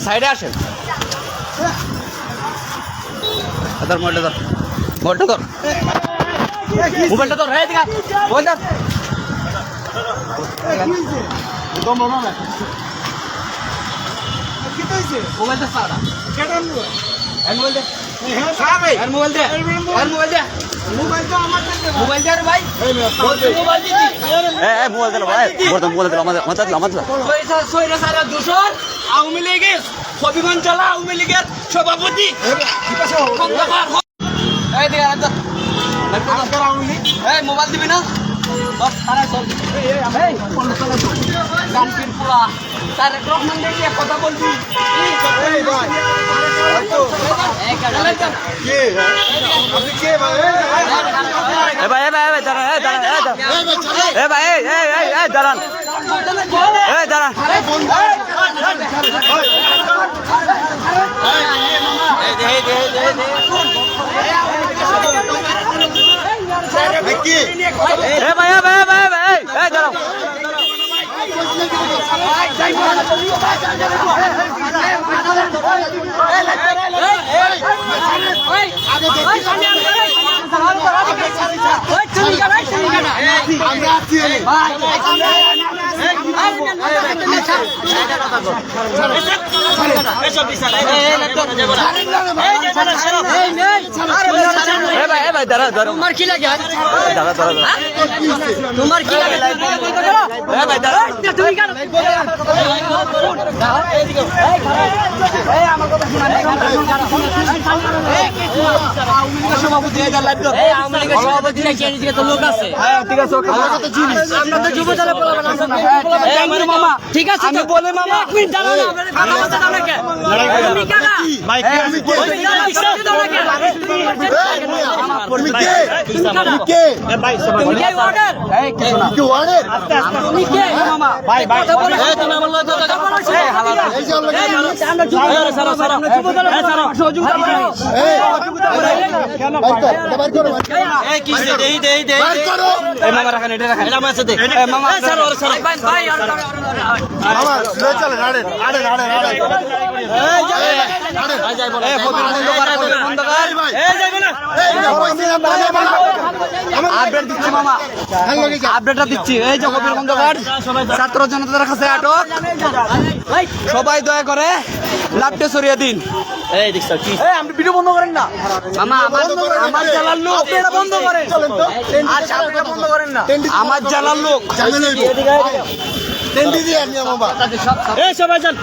সাইডে আসেন ধর মোবাইলটা ধর মোবাইলটা ধর মোবাইলটা ধর হ্যাঁ দিঘা মোবাইল ধর মোবাইলটা সারা মোবাইল দে মোবাইল দে মোবাইল দে মোবাইল দে ভাই মোবাইল দিতি মোবাইল দে ভাই মোবাইল দে আমাদের সৈরা সারা দূষণ আওয়ামী লীগের হবিগঞ্জ জেলা আওয়ামী লীগের সভাপতি এই দিকে এই মোবাইল দিবি না কথা বলবি দাঁড়ান তোমার কি লাগে তোমার কি লাগে ঠিক আছে আমি বলে মামা আপডেটটা দিচ্ছি এই যে কবির খন্দকার ছাত্র জনতার কাছে আটক সবাই দয়া করে লাভটা সরিয়ে দিন এই দেখছো কি আপনি ভিডিও বন্ধ করেন না মামা আমার জ্বালার লোক আপনারা বন্ধ করেন আর আপনারা বন্ধ করেন না আমার জ্বালার লোক টেন্ডি দিয়ে আমি মামা এই সবাই যান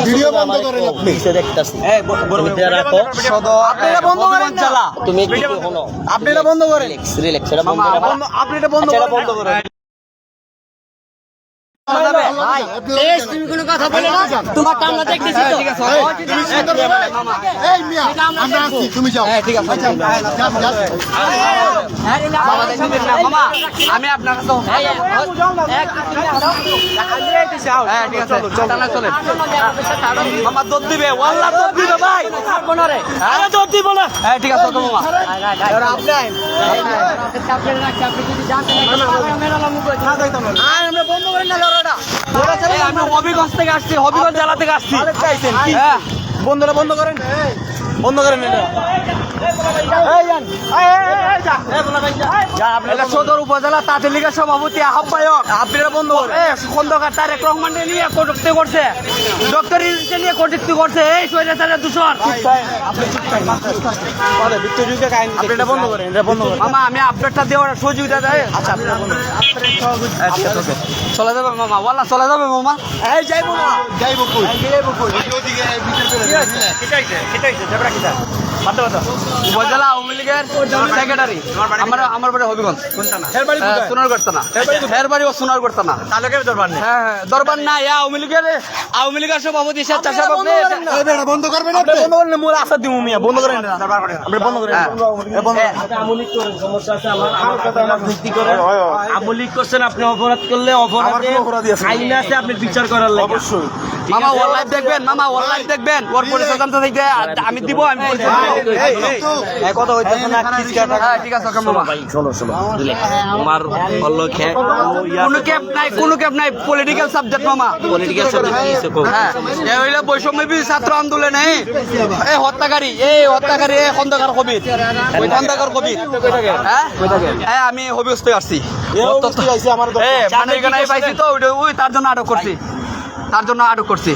ভিডিও বন্ধ করেন আপনি দেখতাছি এই বড় রাখো আপনারা বন্ধ করেন জ্বালা তুমি একটু শোনো আপনারা বন্ধ করেন রিল্যাক্স এটা বন্ধ করেন আপনারা বন্ধ করেন তুমি কোনো কথা বলে না তোমার কান্না দেখতেছি তো তুমি সুন্দর মামা এই মিয়া আমরা আছি তুমি যাও হ্যাঁ ঠিক আছে মামা দেখবেন না মামা আমি আপনার কাছে এক হ্যাঁ ঠিক আছে চল চলেন মামা দৌড় দিবে ওয়াল্লাহ দৌড় দিবে ভাই থাকবো না রে আরে দৌড় দিব না হ্যাঁ ঠিক আছে তো মামা আর আপনি আপনি যদি জানতেন মেরালা মুখ না যাইতাম না আর আমরা বন্ধ করেন না লড়াটা আমি হবিগঞ্জ থেকে আসছি হবিগঞ্জ জেলা থেকে আসছি বন্ধুরা বন্ধ করেন সদর উপজেলা তাঁতের লীগের সভাপতি আহ্বায়ক আপনারা বন্ধ খন্দকার তারেক রহমান নিয়ে কটূক্তি করছে ডক্টর ইউনূসকে নিয়ে কটূক্তি করছে এই স্বৈরাচারের দূষণ আপনারা বন্ধ করেন মামা আমি আপডেটটা দেওয়ার সহযোগিতা দেয় আচ্ছা আপনারা বন্ধ চলে যাবে মামা ওয়াল্লাহ চলে যাবে মামা এই যাইবো না যাইবো কই উপজেলা আওয়ামী লীগের সেক্রেটারি আমার বাড়ি হবিগঞ্জ সোনারগড় না হ্যাঁ দরবার না আওয়ামী লীগের সভাপতি স্বেচ্ছাসেবক বন্ধ করবেন মূল আশা দিব মিয়া বন্ধ করেন বন্ধ করেন সমস্যা আছে আমার ভিত্তি করে আমলিক করছেন আপনি অপরাধ করলে অপরাধে আইন আছে আপনি বিচার করার লাগে অবশ্যই মামা ওর লাইভ দেখবেন, মামা ওর লাইভ দেখবেন, ওর পরিচয় জানতে চাইতে আমি দিব, আমি কথা হইতেছে না, হ্যাঁ ঠিক আছে ওকে মামা। শোনো আমার হলো কোনো ক্যাপ নাই পলিটিক্যাল সাবজেক্ট মামা, পলিটিক্যাল সাবজেক্ট হ্যাঁ এ হইলো বৈষম্য বিরোধী ছাত্র আন্দোলনে এই হত্যাকারী খন্দকার কবির, ওই খন্দকার কবির, হ্যাঁ আমি হবিগস্ত আসছি, মানে এখানে পাইছি তো ওই তার জন্য আটক করছি,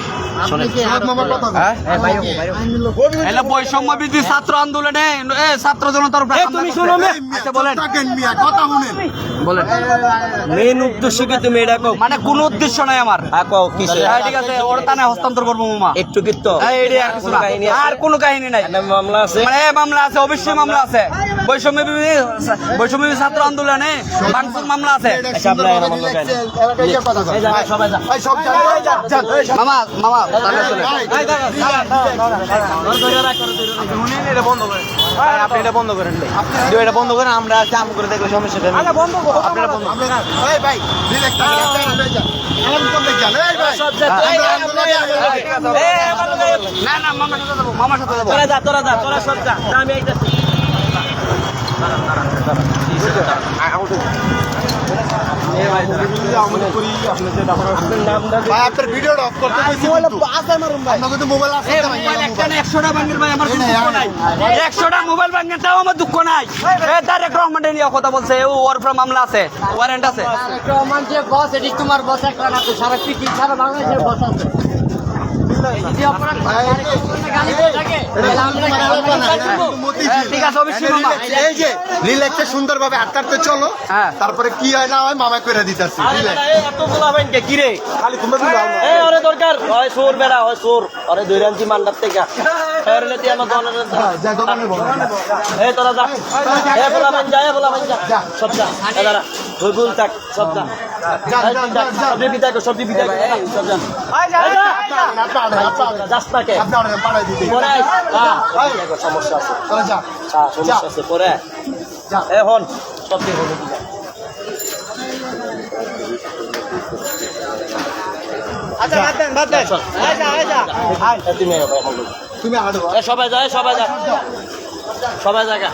বৈষম্য বিরোধী ছাত্র আন্দোলনে ছাত্র জনতার মেন উদ্দেশ্য কি তুমি এটা কও? মানে কোন উদ্দেশ্য নাই আমার, ঠিক আছে ওর টানে হস্তান্তর করবো মামা, একটু কিন্তু আর কোনো কাহিনী নাই, মামলা আছে, মানে মামলা আছে, অবশ্যই মামলা আছে, বৈষম্য বিরোধী ছাত্র আন্দোলনে ভাঙচুর মামলা আছে। মামা মামা আপনি এটা বন্ধ করেন, এটা বন্ধ করেন, আমরা কাম করে দেখলে সমস্যাটা নেই। আপনারা বন্ধ না না মামার সাথে যাবো, তোরা সব যা, আমি আইতাছি। আপনার ভিডিওটা অফ করতে কইছি কিন্তু মোবাইল আছে, 100টা ভাঙের ভাই আমার কোনো দুঃখ নাই, 100টা মোবাইল ভাঙের তাও আমার দুঃখ নাই। তারেক রহমানের নিয়ে কথা বলছে, ওর উপর মামলা আছে, ওয়ারেন্ট আছে। রহমান যে বস, এটি তোমার বস একটা না, সারা পৃথিবী সারা বাংলাদেশের বস আছে। ঠিক আছে অবশ্যই মামা, এই যে রিল্যাক্সে সুন্দরভাবে আটকাতে চলো, হ্যাঁ। তারপরে কি হয় না হয় মামা করে দিতেছি। এত বলাবেন কে কিরে? খালি তোমরা ওরে দরকার হয় সোর বেড়া, হয় সোর, ওরে দৈরাঞ্চি মান্ডার থেকে তোরা যা, বলাবেন যা, সব যা, দাঁড়া ভুল থাক, সব যা, সবজি বিদায় কর, সবজি বিদায় কর, সব যা, যাস না কে পরে সমস্যা আছে, সমস্যা আছে পরে এখন সবজি হবে তুমি আড়ো সবাই যায়, সবাই জায়গা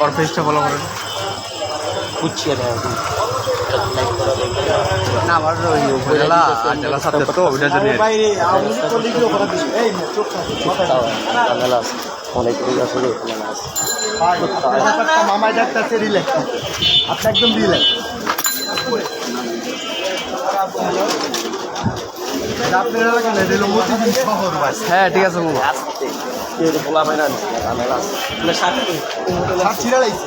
ওর পেজটা ফলো করেন। বুঝছি না আমার ওই উপজেলা আর জেলা সাবজেক্ট তো ওইটার জন্য অনেক আসলে মামা ডাক্তার রিল্যাক্স, আপনি একদম রিল্যাক্স। আপনার এলাকা না, এটা হলো মতিঝিল শহর ভাই। হ্যাঁ ঠিক আছে মামা। বলা হয় না সাত ছিড়া লাগছে।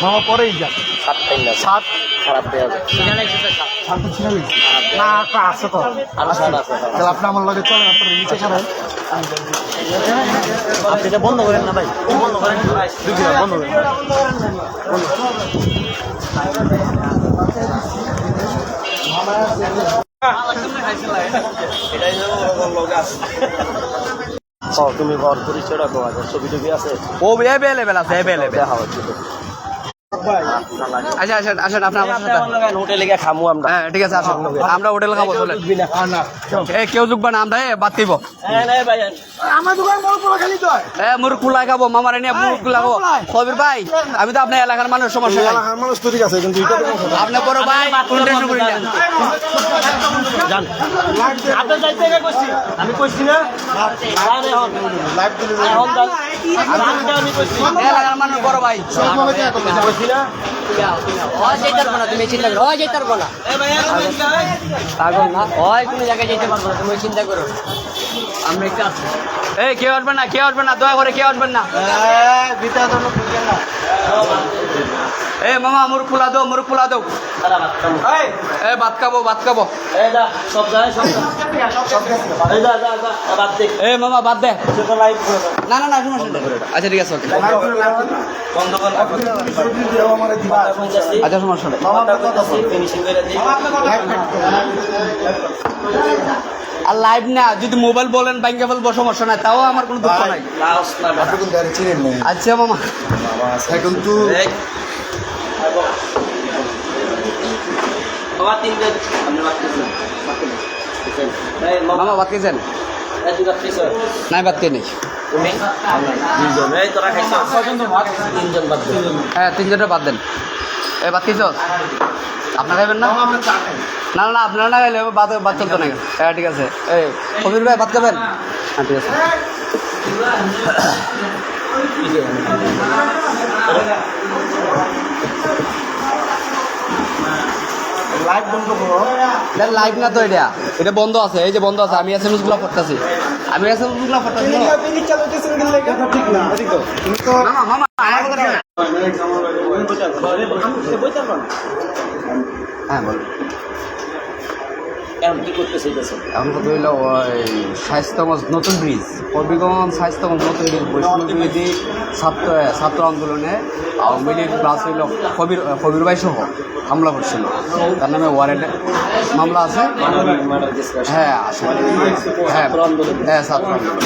মামা পরেই যা সাত খারাপ দেওয়া যায় না আছে তো, তাহলে আপনি আমার লগে চলেন, আপনার নিচে ছাড়েন। আপনি এটা বন্ধ করেন না ভাই, বন্ধ করেন, বন্ধ করেন। তুমি ঘর পরিচয়টা পাওয়া যায়, ছবি টবি আছে, ও অ্যাভেলেবেল আছে, অ্যাভেলেবেল। আচ্ছা আচ্ছা আসেন আপনার আমার সাথে হোটেলে গিয়ে খামু আমরা। হ্যাঁ ঠিক আছে আসুন, আমরা হোটেল খাবো চলে। কেউ যুগবা না, আমরা বাদ দিব। মুরগ কুলাই খাবো, মামারে নিয়ে মুরগ কুলাই খাবো। কবির ভাই আমি তো আপনার এলাকার মানুষ, সমস্যা নাই। মানুষ তো ঠিক আছে, কিন্তু আপনার বড় ভাই কোন টেনশন করি না। জান আপনি যাইতে গিয়ে কইছি, আমি কইছি না লাইভ দিলে আমি কইছি এলাকার মানুষ বড় ভাই কইছি না তুমি চিন্তা করো, যেতে পারবো না পাগল না হয়, কোনো জায়গায় যেতে পারবো না, তুমি চিন্তা করো। আমরা একটা আছি, এই কেউ আসবেন না, কেউ আসবেন না, দয়া করে কেউ আসবেন না। এ মামা মুরগ ফুলা দাও, মুরগ ফুলা দাও। এ ভাত খাবো, ভাত খাবো। এই যা সব যায়, সব এই যা যা যা বাদ দে, এ মামা বাদ দে। সেটা লাইভ করে দাও। না না না সমস্যা নেই। আচ্ছা ঠিক আছে ওকে। বন্ধ কর, আচ্ছা সমস্যা নেই। ফিনিশিং করে দিই। আর লাইভ না, যদি মোবাইল বলেন ব্যাংকে বলবো সমস্যা নাই, তাও আমার কোনো দুঃখ নাই। আপনি কোন গাড়ি চিনেন না আচ্ছা মামা, এখন তো বাবা তিনজন আপনি বাচ্চা মামা বাদ খেয়েছেন? নাই বাদ খেয়ে নেই। হ্যাঁ 3 জনের বাদ দেন। এই বাদ খেয়েছ? আপনার খাইবেন না? না না আপনারা না খাইলে বাদ চলতো না। হ্যাঁ ঠিক আছে। এই কবির ভাই বাদ খাবেন? হ্যাঁ ঠিক আছে। লাইভ বন্ধ করো লাইভ না তো, এটা বন্ধ আছে। এই যে বন্ধ আছে, আমি এসএমএস গুলো পড়তেছি। ঠিক না মামা মামা আমার কথা শোনেন। হ্যাঁ বল। এখন কি করতে চাইতেছেন? এখন কথা হইল ওই স্বাস্থ্যগঞ্জ নতুন ব্রিজ, হবিগঞ্জ স্বাস্থ্যগঞ্জ নতুন ব্রিজ, বৈষ্ণবী ছাত্র আন্দোলনে আওয়ামী লীগ প্লাস হইল কবির ভাই সহ হামলা করছিল। তার নামে ওয়ারেন্ট মামলা আছে। হ্যাঁ আছে। হ্যাঁ হ্যাঁ ছাত্র আন্দোলন।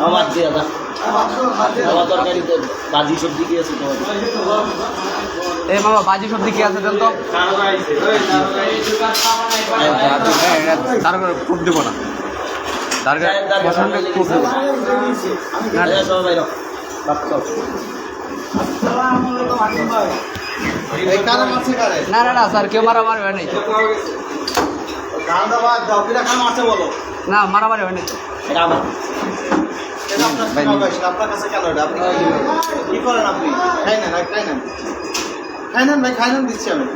আমার দিয়ে আমার তরকারিতে বাজি সবজি কি আছে তোমার? এই মামা বাজি সবজি কি আছে দেন তো? তারপরে খুব দেবো না, খুব দেবো না। না না স্যার, কেউ মারামারি হয় নাই। না মারামারি হয় নাই তো। এটা আমার আপনার কাছে কেন এটা? আপনি কি করেন? আপনি খাই নেন ভাই, খাই নেন, দিচ্ছি আমি।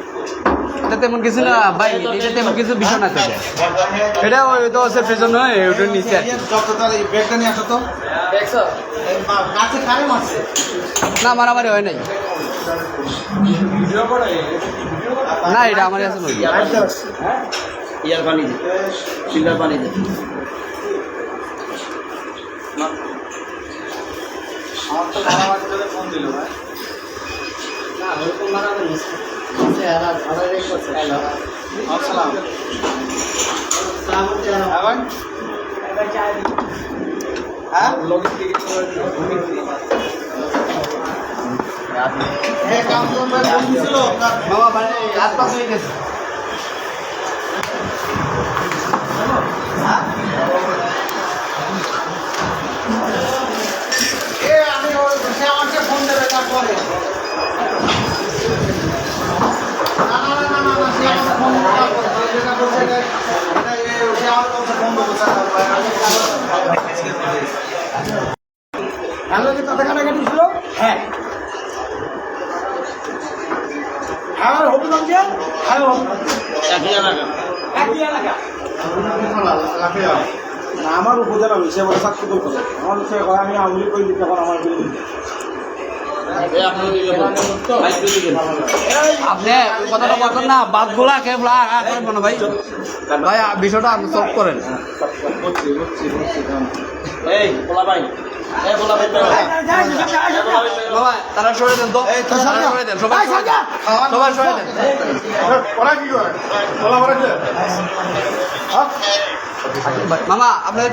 এটা তেমন কিছু না ভাই, এটা তেমন কিছু বিষয় না থাকে। এটা ওই তো সেফের জন্য ওইটার নিচে আর কি। ব্রেকটা নিয়ে আসো তো। কাছে কারে মারছে? না মারামারি হয় নাই। না এটা আমার আছে নই। ইয়ার পানি দে, ফিল্টার পানি দে। আমার তো মারামারি করে ফোন দিল ভাই। না ওরকম মারামারি আসসালাম। হ্যাঁ কাম ছিল বাবা মানে রাত পাস হয়ে গেছে। আমি সে আমাকে ফোন দেবে তারপরে। না না না না না, সে আমাকে ফোন দেবে তারপরে। যেটা বলছে সে আমার কাছে ফোন দেবে তারপরে। হ্যালো, কি তাতে কাটাকাটি ছিল? হ্যাঁ হ্যাঁ হবিগঞ্জে। হ্যাঁ একই এলাকা। আমার উপজেলা সে বলে চাকরি করবো আমার সে আমি আমলি করে দিতে পারো আমার আপনি কথাটা বলতেন না, বাদ গোলা কে করেন না ভাই। ভাই বিষয়টা আপনি সলভ করেন। এই বলা ভাই, এই বলা ভাই বাবা তারা সরে দেন তো, তারা সরে দেন, সবাই সরে দেন, সবাই সরে দেন। ওরা কি করে? ওরা কি? মামা আপনাদের